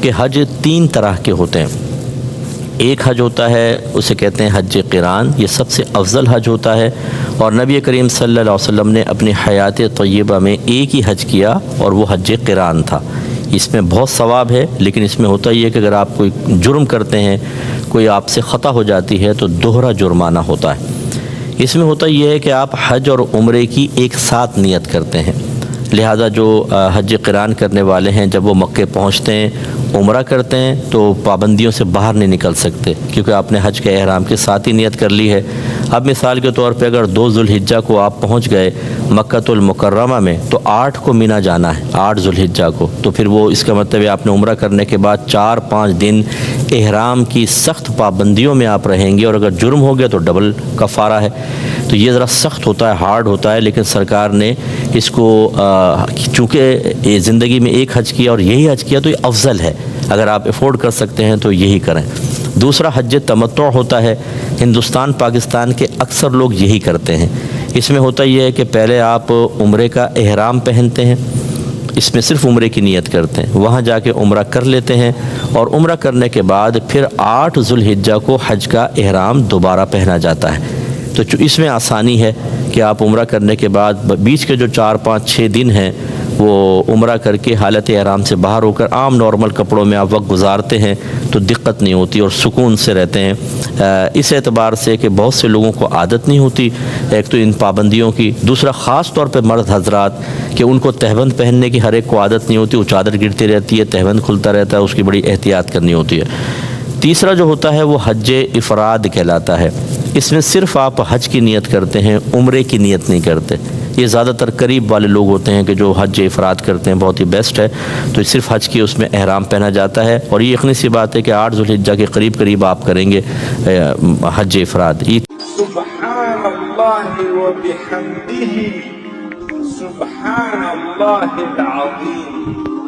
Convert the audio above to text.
کہ حج 3 طرح کے ہوتے ہیں۔ ایک حج ہوتا ہے اسے کہتے ہیں حج قران، یہ سب سے افضل حج ہوتا ہے، اور نبی کریم صلی اللہ علیہ وسلم نے اپنی حیات طیبہ میں ایک ہی حج کیا اور وہ حج قران تھا۔ اس میں بہت ثواب ہے، لیکن اس میں ہوتا یہ ہے کہ اگر آپ کوئی جرم کرتے ہیں، کوئی آپ سے خطا ہو جاتی ہے تو دوہرا جرمانہ ہوتا ہے۔ اس میں ہوتا یہ ہے کہ آپ حج اور عمرے کی ایک ساتھ نیت کرتے ہیں، لہذا جو حج قران کرنے والے ہیں جب وہ مکے پہنچتے ہیں، عمرہ کرتے ہیں، تو پابندیوں سے باہر نہیں نکل سکتے، کیونکہ آپ نے حج کے احرام کے ساتھ ہی نیت کر لی ہے۔ اب مثال کے طور پہ اگر 2 ذوالحجہ کو آپ پہنچ گئے مکۃ المکرمہ میں، تو 8 کو مینا جانا ہے، 8 ذوالحجہ کو، تو پھر وہ اس کا مطلب ہے آپ نے عمرہ کرنے کے بعد 4-5 دن احرام کی سخت پابندیوں میں آپ رہیں گے، اور اگر جرم ہو گیا تو ڈبل کفارہ ہے۔ تو یہ ذرا سخت ہوتا ہے، ہارڈ ہوتا ہے، لیکن سرکار نے اس کو چونکہ زندگی میں ایک حج کیا اور یہی حج کیا تو یہ افضل ہے، اگر آپ افورڈ کر سکتے ہیں تو یہی کریں۔ دوسرا حج تمتع ہوتا ہے، ہندوستان پاکستان کے اکثر لوگ یہی کرتے ہیں۔ اس میں ہوتا یہ ہے کہ پہلے آپ عمرے کا احرام پہنتے ہیں، اس میں صرف عمرے کی نیت کرتے ہیں، وہاں جا کے عمرہ کر لیتے ہیں، اور عمرہ کرنے کے بعد پھر 8 ذوالحجہ کو حج کا احرام دوبارہ پہنا جاتا ہے۔ تو اس میں آسانی ہے کہ آپ عمرہ کرنے کے بعد بیچ کے جو 4-5-6 دن ہیں وہ عمرہ کر کے حالت احرام سے باہر ہو کر عام نارمل کپڑوں میں آپ وقت گزارتے ہیں تو دقت نہیں ہوتی اور سکون سے رہتے ہیں۔ اس اعتبار سے کہ بہت سے لوگوں کو عادت نہیں ہوتی، ایک تو ان پابندیوں کی، دوسرا خاص طور پہ مرد حضرات کہ ان کو تہبند پہننے کی ہر ایک کو عادت نہیں ہوتی، وہ چادر گرتی رہتی ہے، تہبند کھلتا رہتا ہے، اس کی بڑی احتیاط کرنی ہوتی ہے۔ تیسرا جو ہوتا ہے وہ حج افراد کہلاتا ہے، اس میں صرف آپ حج کی نیت کرتے ہیں، عمرے کی نیت نہیں کرتے۔ یہ زیادہ تر قریب والے لوگ ہوتے ہیں کہ جو حج افراد کرتے ہیں، بہت ہی بیسٹ ہے، تو صرف حج کی اس میں احرام پہنا جاتا ہے، اور یہ یقینی سی بات ہے کہ 8 ذوالحجہ کے قریب آپ کریں گے حج افراد۔ سبحان اللہ و بحمدہ، سبحان اللہ العظیم۔